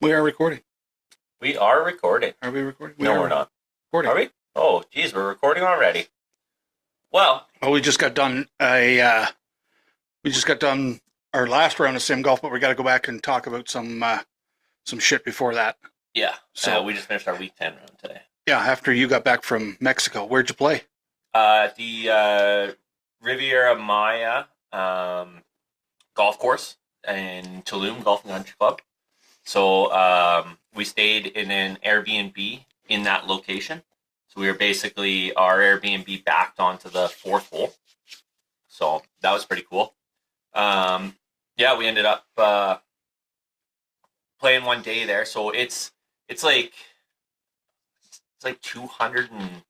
We are recording. We are recording. Are we recording? No, we're not. Recording. Are we? Oh, geez, we're recording already. Well, we just got done our last round of sim golf, but we got to go back and talk about some shit before that. Yeah. So we just finished our week 10 round today. Yeah, after you got back from Mexico, where'd you play? The Riviera Maya golf course in Tulum Golf and Country Club. So we stayed in an Airbnb in that location. So we were basically, our Airbnb backed onto the fourth hole. So that was pretty cool. We ended up playing one day there. So it's like 200 and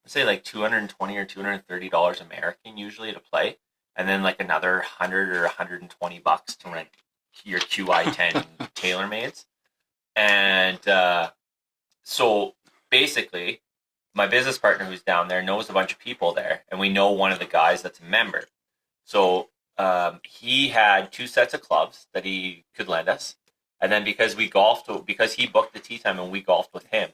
let's say like $220 or $230 American usually to play, and then like another 100 or $120 to rent your QI10 TaylorMades. And so basically, my business partner who's down there knows a bunch of people there, and we know one of the guys that's a member. So he had 2 sets of clubs that he could lend us, and then because he booked the tee time and we golfed with him,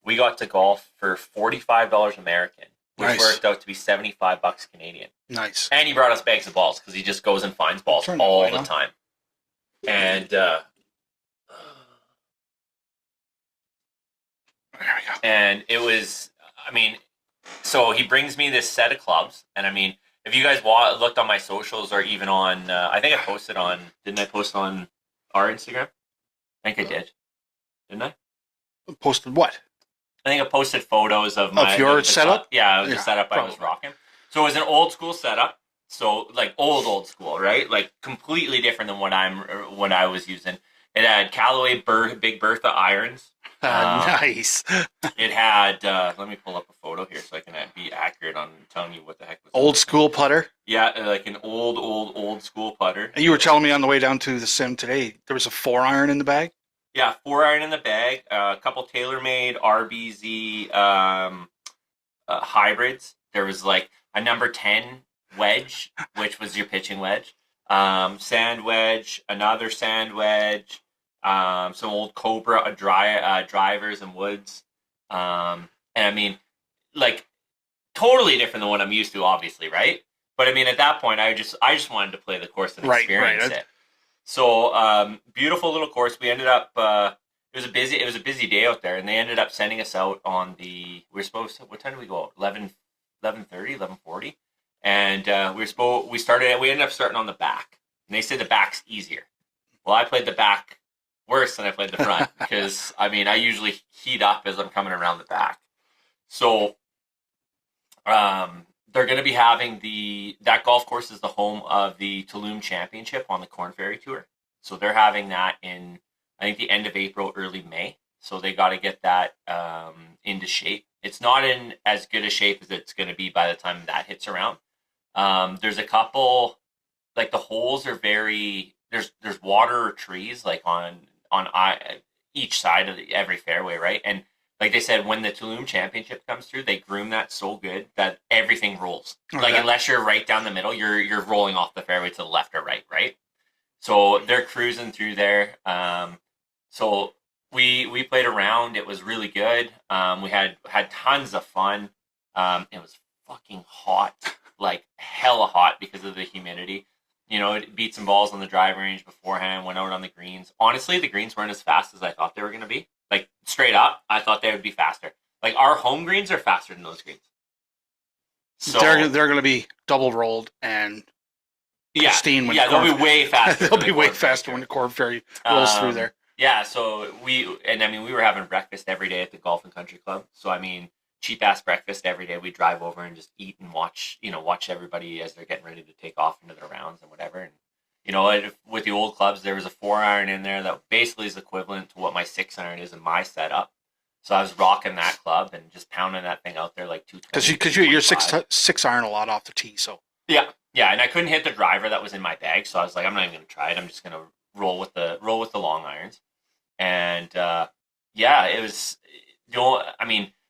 we got to golf for $45 American, which worked out to be $75 Canadian. Nice. And he brought us bags of balls because he just goes and finds balls all the time. And there we go. And it was, so he brings me this set of clubs, and if you guys looked on my socials or even on, I think I posted on, didn't I post on our Instagram? I think I did. Didn't I? Posted what? I think I posted photos of your setup? The setup I was rocking. So it was an old school setup. So like old school, right? Like completely different than what I was using. It had Callaway Big Bertha irons. Nice. It had, let me pull up a photo here so I can be accurate on telling you what the heck was old school putter? Yeah, like an old school putter. And you were telling me on the way down to the sim today, there was a 4-iron in the bag? Yeah, 4-iron in the bag, a couple TaylorMade RBZ hybrids. There was like a number 10 wedge, which was your pitching wedge, sand wedge, another sand wedge, some old Cobra drivers and woods. Like totally different than what I'm used to, obviously, right? But at that point, I just wanted to play the course and experience it. So beautiful little course. We ended up it was a busy day out there, and they ended up sending us out on the, what time did we go out? 11:40, and we ended up starting on the back, and they said the back's easier. Well, I played the back worse than I played the front because I usually heat up as I'm coming around the back. So they're going to be having that golf course is the home of the Tulum Championship on the Corn Ferry Tour. So they're having that in, I think, the end of April, early May. So they got to get that into shape. It's not in as good a shape as it's going to be by the time that hits around. There's a couple, like the holes are there's water or trees like on each side of every fairway, right? And like they said, when the Tulum Championship comes through, they groom that so good that everything rolls. Okay. Like unless you're right down the middle, you're rolling off the fairway to the left or right? So they're cruising through there. So we played around. It was really good. We had tons of fun. It was fucking hot, like hella hot because of the humidity. It beat some balls on the driving range beforehand, went out on the greens. Honestly, the greens weren't as fast as I thought they were going to be. Like, straight up, I thought they would be faster. Like, our home greens are faster than those greens. So they're going to be double rolled and pristine. They'll be way faster. They'll be way faster when the Corn Ferry rolls through there. Yeah, so we were having breakfast every day at the Golf and Country Club. So, cheap-ass breakfast every day. We drive over and just eat and watch everybody as they're getting ready to take off into their rounds and whatever. And, with the old clubs, there was a 4-iron in there that basically is equivalent to what my 6-iron is in my setup. So I was rocking that club and just pounding that thing out there like 220. Because you're 6-iron a lot off the tee, so. Yeah, and I couldn't hit the driver that was in my bag, so I was like, I'm not even going to try it. I'm just going to roll with the long irons. And, it was,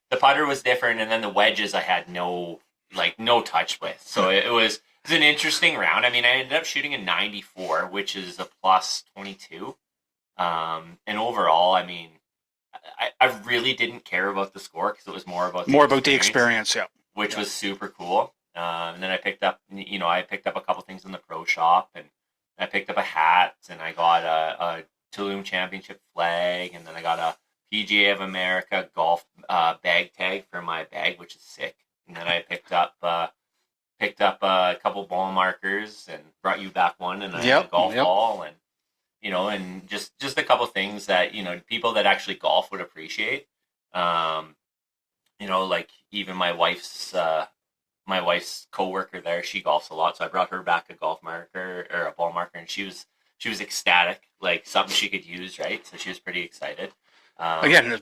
the putter was different, and then the wedges I had no touch with. So it was an interesting round. I ended up shooting a 94, which is a plus 22. And overall, I mean, I really didn't care about the score because it was more about the experience, yeah, which was super cool. And then I picked up a couple things in the pro shop, and I picked up a hat, and I got a Tulum Championship flag, and then I got a PGA of America golf bag tag for my bag, which is sick. And then I picked up a couple ball markers and brought you back one, and a golf ball, and and just a couple things that people that actually golf would appreciate. Like even my wife's coworker there, she golfs a lot, so I brought her back a golf marker or a ball marker, and she was ecstatic, like something she could use, right? So she was pretty excited. Again,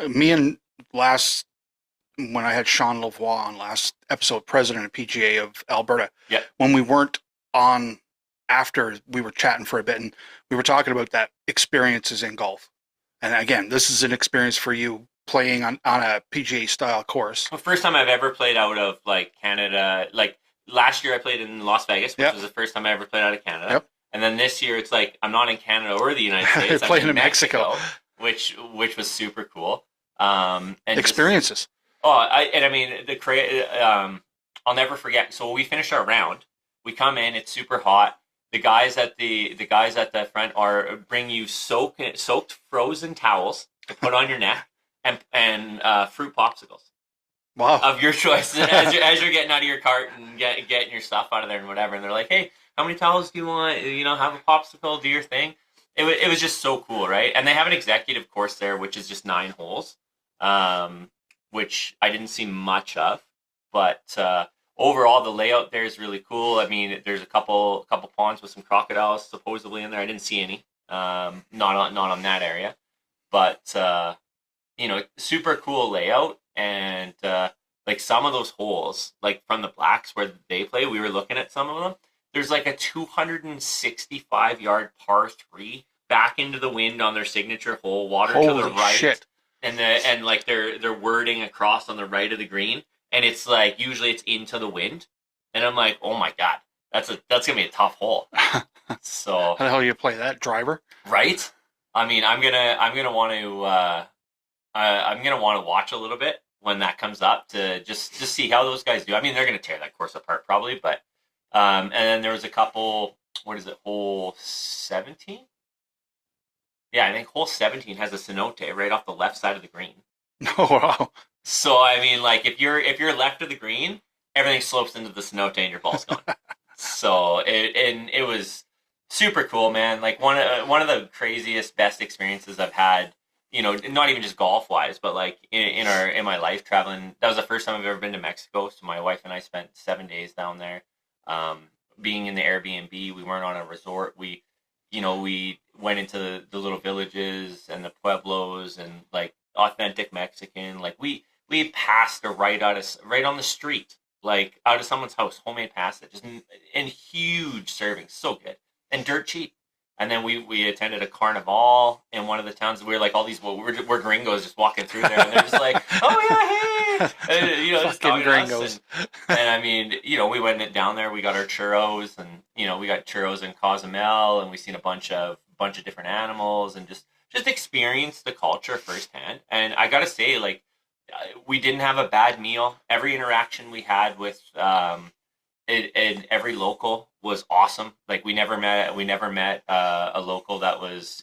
me and when I had Sean Lavoie on last episode, president of PGA of Alberta, when we weren't on after, we were chatting for a bit, and we were talking about that experiences in golf. And again, this is an experience for you playing on a PGA style course. The first time I've ever played out of like Canada, like last year I played in Las Vegas, which was the first time I ever played out of Canada. Yep. And then this year it's like I'm not in Canada or the United States. I'm playing in Mexico, which was super cool. And experiences. I'll never forget. So we finish our round. We come in. It's super hot. The guys at the front bring you soaked frozen towels to put on your neck and fruit popsicles. Wow. Of your choice as you're getting out of your cart and getting your stuff out of there and whatever. And they're like, hey, how many towels do you want? Have a popsicle, do your thing. It was just so cool, right? And they have an executive course there, which is just 9 holes, which I didn't see much of. But overall, the layout there is really cool. I mean, there's a couple ponds with some crocodiles supposedly in there. I didn't see any, not on that area. But, super cool layout. And like some of those holes, like from the Blacks where they play, we were looking at some of them. There's like a 265-yard par 3 back into the wind on their signature hole, water to the right, shit. and like they're wording across on the right of the green, and it's like usually it's into the wind, and I'm like, oh my god, that's gonna be a tough hole. So how the hell do you play that, driver? Right? I mean, I'm gonna want to watch a little bit when that comes up to just see how those guys do. I mean, they're gonna tear that course apart probably, but. And then there was a couple, hole 17? Yeah, I think hole 17 has a cenote right off the left side of the green. Oh, wow. So, I mean, like, if you're left of the green, everything slopes into the cenote and your ball's gone. So, it was super cool, man. Like, one of the craziest, best experiences I've had, not even just golf-wise, but, like, in my life traveling. That was the first time I've ever been to Mexico, so my wife and I spent 7 days down there. Being in the Airbnb, we weren't on a resort. We went into the little villages and the pueblos and like authentic Mexican. Like we passed right on the street, like out of someone's house, homemade pasta, just in huge servings, so good and dirt cheap. And then we attended a carnival in one of the towns. We were like all these we're gringos just walking through there, and they're just like, oh yeah, hey, just talking gringos. And I mean, we went down there. We got our churros, and we got churros in Cozumel, and we seen a bunch of different animals, and just experienced the culture firsthand. And I gotta say, like, we didn't have a bad meal. Every interaction we had with and every local was awesome. Like we never met a local that was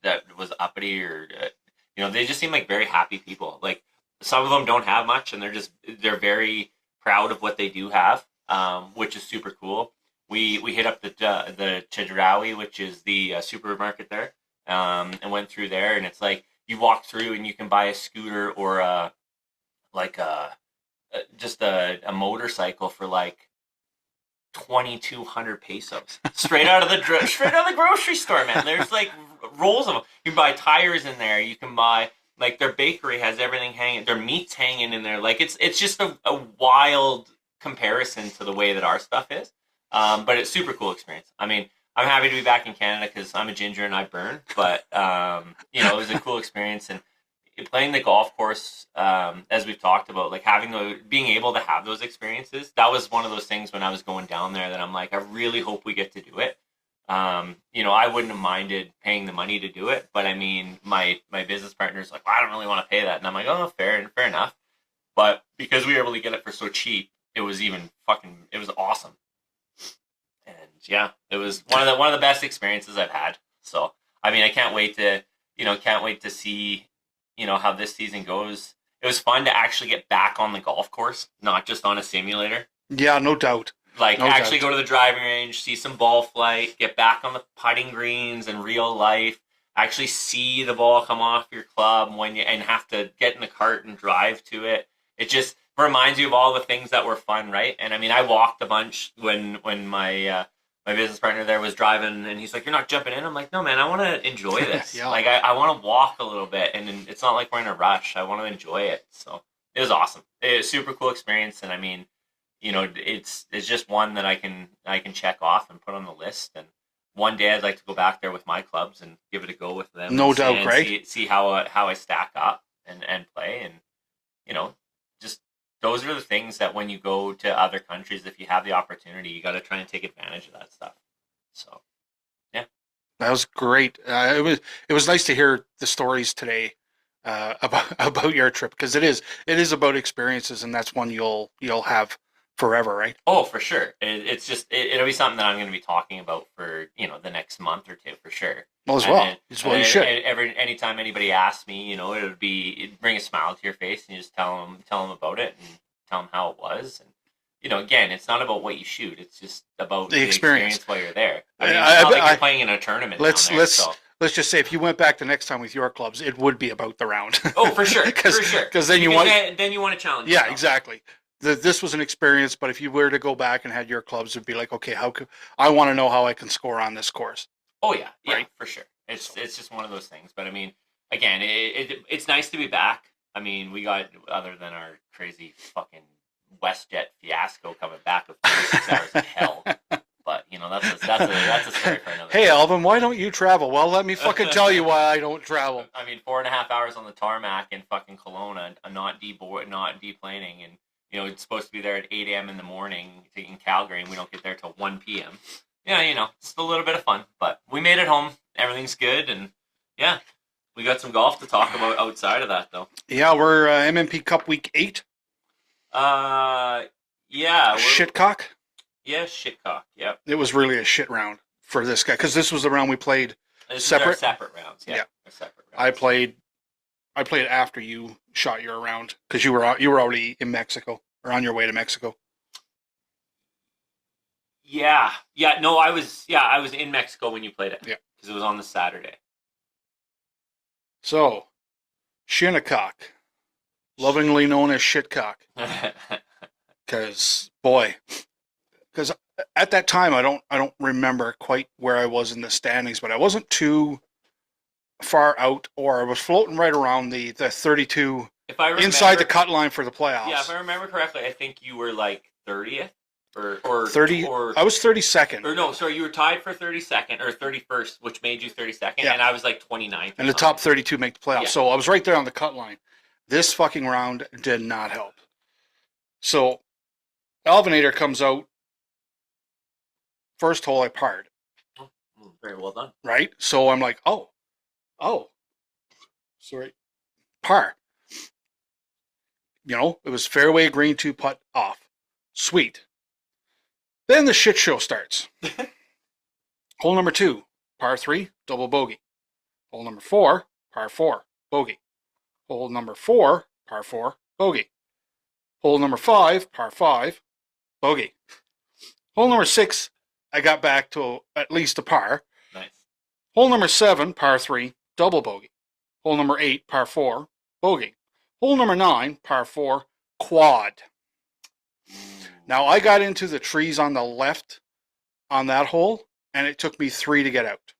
that was uppity or they just seem like very happy people. Like some of them don't have much and they're very proud of what they do have, which is super cool. We hit up the Chedraui, which is the supermarket there, and went through there, and it's like you walk through and you can buy a scooter or just a motorcycle for like 2,200 pesos straight out of the grocery store, man. There's like rolls of them. You can buy tires in there. You can buy like their bakery has everything hanging. Their meat's hanging in there. Like it's just a wild comparison to the way that our stuff is. But it's super cool experience. I mean, I'm happy to be back in Canada because I'm a ginger and I burn. But it was a cool experience, and playing the golf course, as we've talked about, like being able to have those experiences. That was one of those things when I was going down there that I'm like, I really hope we get to do it. I wouldn't have minded paying the money to do it, but I mean, my business partner's like, well, I don't really want to pay that, and I'm like, oh, fair enough. But because we were able to get it for so cheap, it was awesome. And yeah, it was one of the best experiences I've had. So I mean, I can't wait to see, how this season goes. It was fun to actually get back on the golf course, not just on a simulator. Yeah, no doubt. Like, actually go to the driving range, see some ball flight, get back on the putting greens in real life, actually see the ball come off your club and have to get in the cart and drive to it. It just reminds you of all the things that were fun, right? And I mean, I walked a bunch when my business partner there was driving, and he's like, "You're not jumping in." I'm like, "No, man, I want to enjoy this. Yeah. Like, I want to walk a little bit, and it's not like we're in a rush. I want to enjoy it." So it was awesome. It was a super cool experience, and I mean, it's just one that I can check off and put on the list. And one day I'd like to go back there with my clubs and give it a go with them. No doubt, right? See how I stack up and play, and just those are the things that when you go to other countries, if you have the opportunity, you got to try and take advantage of that stuff. So, yeah, that was great. It was nice to hear the stories today about your trip, because it is about experiences, and that's one you'll have forever, right? Oh, for sure. It'll be something that I'm going to be talking about for the next month or two for sure. Well, as well. You should. Anytime anybody asks me, it'd bring a smile to your face, and you just tell them about it and tell them how it was. And again, it's not about what you shoot; it's just about the experience while you're there. I mean, it's not like you're playing in a tournament. Let's just say, if you went back the next time with your clubs, it would be about the round. Oh, for sure, for sure. Because then you want to challenge. Yeah, yourself. Exactly. This was an experience, but if you were to go back and had your clubs, it'd be like, okay, I want to know how I can score on this course. Oh yeah, right? For sure. It's just one of those things. But I mean, again, it's nice to be back. I mean, we got, other than our crazy fucking WestJet fiasco, coming back with 36 hours of hell. But that's a story for another. Hey, day. Alvin, why don't you travel? Well, let me fucking tell you why I don't travel. I mean, 4.5 hours on the tarmac in fucking Kelowna, not deplaning, and it's supposed to be there at 8 a.m. in the morning in Calgary, and we don't get there till 1 p.m. Yeah, it's a little bit of fun, but we made it home. Everything's good, and yeah, we got some golf to talk about outside of that, though. Yeah, we're MNP Cup Week 8. Yeah. Shitcock? Yeah, Shitcock, yeah. It was really a shit round for this guy, because this was the round we played separate rounds, yeah. Separate rounds. I played after you shot your round, because you were already in Mexico, or on your way to Mexico. Yeah. No, I was in Mexico when you played it. Yeah, because it was on the Saturday. So, Shinnecock, lovingly known as Shitcock, because at that time I don't remember quite where I was in the standings, but I wasn't too far out, or I was floating right around the 32, if I remember, inside the cut line for the playoffs. Yeah, if I remember correctly, I think you were like 30th or 30. I was 32nd. Or no, sorry, you were tied for 32nd or 31st, which made you 32nd, yeah. And I was like 29th. And the top 32 make the playoffs. Yeah. So I was right there on the cut line. This fucking round did not help. So Alvinator comes out. First hole I parred. Oh, very well done. Right? So I'm like, oh. Sorry. Par. It was fairway green 2 putt off. Sweet. Then the shit show starts. Hole number 2, par 3, double bogey. Hole number 4, par 4, bogey. Hole number 4, par 4, bogey. Hole number 5, par 5, bogey. Hole number 6, I got back to at least a par. Nice. Hole number 7, par 3, double bogey. Hole number 8, par 4, bogey. Hole number 9, par 4, quad. Now, I got into the trees on the left on that hole, and it took me 3 to get out.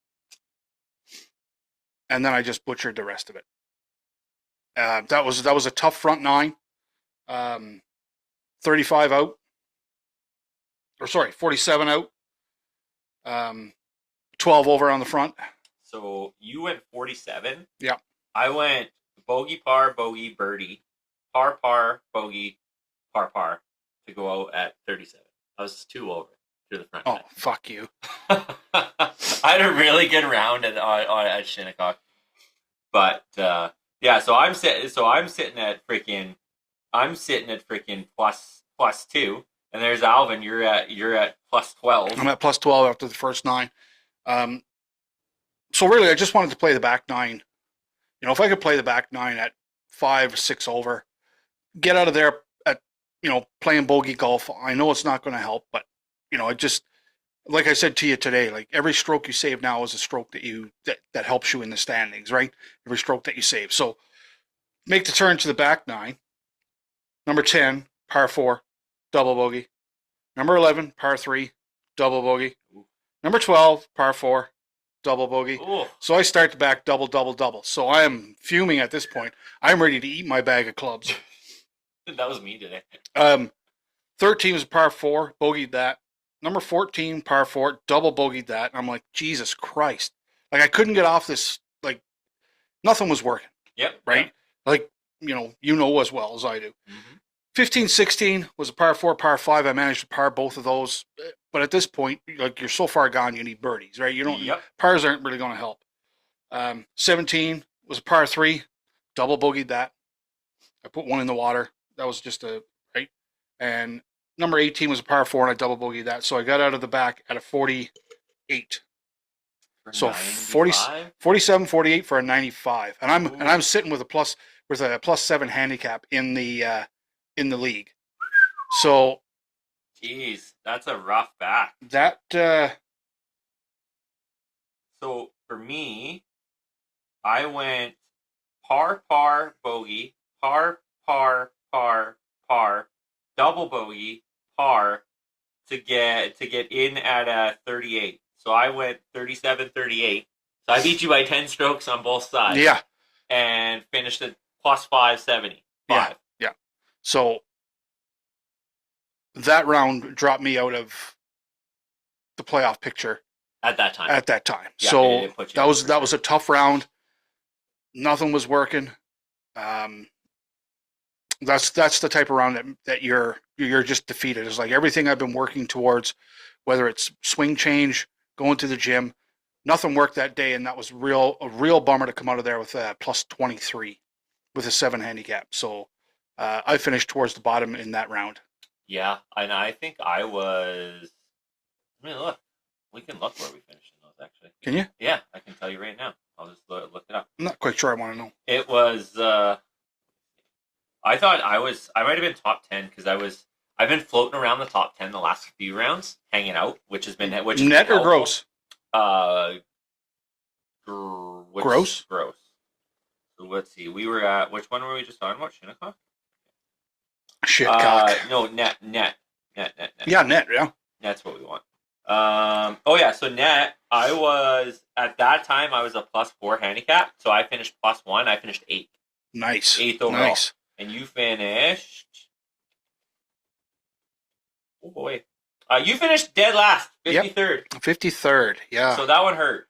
And then I just butchered the rest of it. That was a tough front 9. 35 out. Or sorry, 47 out. 12 over on the front. So you went 47. Yeah. I went bogey, par, bogey, birdie, par, bogey, par to go out at 37. I was 2 over to the front. Oh, fuck you. I had a really good round at Shinnecock, but yeah. So I'm sitting at freaking plus 2, and there's Alvin. You're at plus 12. I'm at plus 12 after the first 9. So really, I just wanted to play the back 9. You know, if I could play the back 9 at 5 or 6 over, get out of there at, playing bogey golf. I know it's not going to help, but, it just, like I said to you today, like every stroke you save now is a stroke that helps you in the standings, right? Every stroke that you save. So make the turn to the back 9. Number 10, par 4, double bogey. Number 11, par 3, double bogey. Number 12, par 4, double bogey. Ooh. So I start the back double, double, double. So I am fuming at this point. I'm ready to eat my bag of clubs. That was me today. 13 was a par 4, bogeyed that. Number 14, par 4, double bogeyed that. I'm like, Jesus Christ. Like, I couldn't get off this, like, nothing was working. Yep. Right? Yep. Like, you know as well as I do. Mm-hmm. 15, 16 was a par 4, par 5. I managed to par both of those. But at this point, like, you're so far gone, you need birdies, right? You don't. Yep. Pars aren't really going to help. 17 was a par 3, double bogeyed that. I put one in the water. That was just right. And number 18 was a par 4, and I double bogeyed that. So I got out of the back at a 48. So 40, 47, 48 for a 95, and I'm sitting with a plus 7 handicap in the league. So, jeez, that's a rough back. That. So for me, I went par bogey, par double bogey, par to get in at a 38. So I went 37, 38. So I beat you by 10 strokes on both sides. Yeah. And finished at plus 570. Yeah. So that round dropped me out of the playoff picture at that time. Yeah, so that was a tough round. Nothing was working. That's the type of round that you're just defeated. It's like everything I've been working towards, whether it's swing change, going to the gym, nothing worked that day, and that was a real bummer to come out of there with a plus 23 with a 7 handicap. So I finished towards the bottom in that round. Yeah, and I think I was. Let me look. We can look where we finished in those, actually. Can you? Yeah, I can tell you right now. I'll just look it up. I'm not quite sure I want to know. It was. I thought I might have been top 10 because I've been floating around the top 10 the last few rounds, hanging out, which has been net or gross. Gross. So let's see. We were at which one were we just on? What, Shinnecock? Shitcock. No, net. Yeah, net. Yeah. That's what we want. Oh yeah. So net. I was at that time. I was a plus 4 handicap, so I finished plus 1. I finished 8th. Nice. 8th overall. Nice. And you finished. Oh boy. You finished dead last, 53rd. Yep. 53rd, yeah. So that one hurt.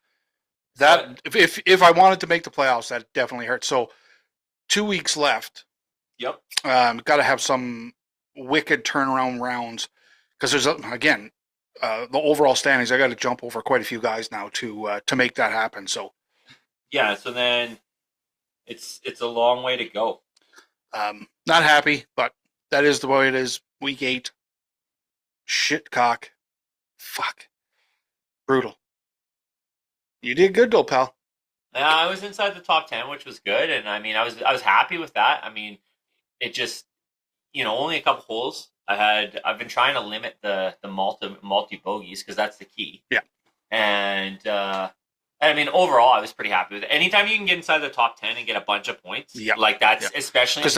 That if I wanted to make the playoffs, that definitely hurt. So 2 weeks left. Yep. Got to have some wicked turnaround rounds because there's again the overall standings. I got to jump over quite a few guys now to make that happen. So yeah. So then it's a long way to go. Not happy, but that is the way it is. Week 8. Shitcock. Fuck. Brutal. You did good though, pal. I was inside the top 10, which was good, and I mean, I was happy with that. I mean, it just, only a couple holes. I've been trying to limit the multi bogeys because that's the key. Yeah. And I mean, overall, I was pretty happy with it. Anytime you can get inside the top 10 and get a bunch of points, like that's especially because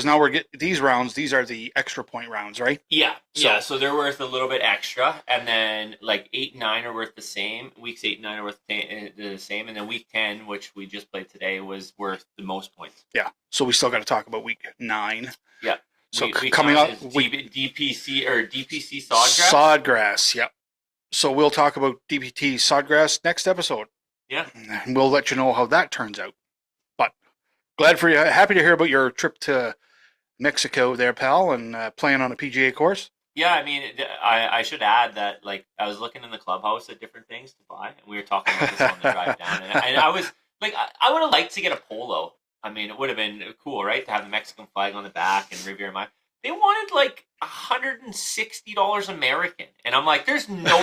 now we're getting these rounds. These are the extra point rounds, right? Yeah, So they're worth a little bit extra, and then like 8 and 9 are worth the same. Weeks 8 and 9 are worth the same, and then week 10, which we just played today, was worth the most points. Yeah. So we still got to talk about week 9. Yeah. So coming up, DPC Sawgrass. Sawgrass. Yep. So we'll talk about DPT Sawgrass next episode. Yeah. And we'll let you know how that turns out. But glad for you. Happy to hear about your trip to Mexico there, pal, and playing on a PGA course. Yeah, I mean, I should add that, like, I was looking in the clubhouse at different things to buy, and we were talking about this on the drive down, and I was like, I would have liked to get a polo. I mean, it would have been cool, right, to have the Mexican flag on the back and Riviera Maya. They wanted like $160 American, and I'm like, there's no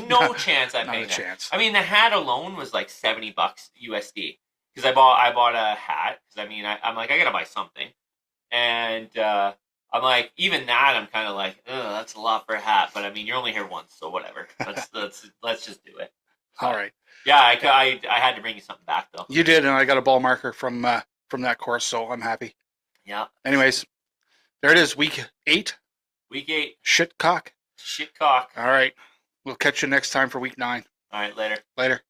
no chance I'm paying that. Chance. I mean, the hat alone was like $70 USD because I bought a hat because I mean, I'm like, I gotta buy something, and I'm like, even that, I'm kind of like, that's a lot for a hat. But I mean, you're only here once, so whatever. Let's just do it. All right. Yeah, I had to bring you something back though. You did, and I got a ball marker from that course, so I'm happy. Yeah. Anyways, there it is, week 8. Week 8. Shitcock. Shitcock. All right. We'll catch you next time for week 9. All right, later. Later.